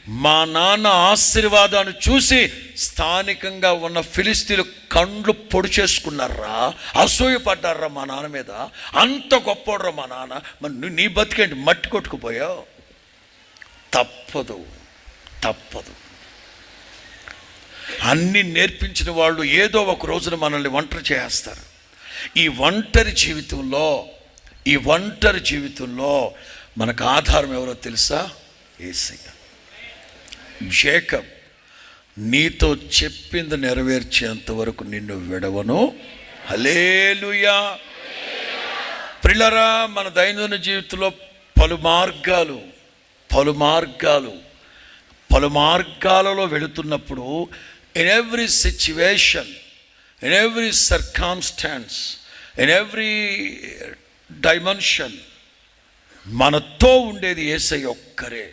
మా నాన్న ఆశీర్వాదాన్ని చూసి స్థానికంగా ఉన్న ఫిలిస్తీన్లు కండ్లు పొడి చేసుకున్నారా, అసూయపడ్డారా మా నాన్న మీద. అంత గొప్పడ్రా మా నాన్న. మరి నీ బతికేంటి, మట్టి కొట్టుకుపోయావు. తప్పదు. అన్నీ నేర్పించిన వాళ్ళు ఏదో ఒక రోజున మనల్ని ఒంటరి చేస్తారు. ఈ ఒంటరి జీవితంలో మనకు ఆధారం ఎవరో తెలుసా? యేసయ్య. జేకబ్, నీతో చెప్పింది నెరవేర్చేంత వరకు నిన్ను విడవను. హల్లెలూయా. ప్రియులారా, మన దైనందిన జీవితంలో పలు మార్గాలలో వెళుతున్నప్పుడు, in every situation, in every circumstances, in every dimension మనతో ఉండేది యేసయ్య ఒక్కరే.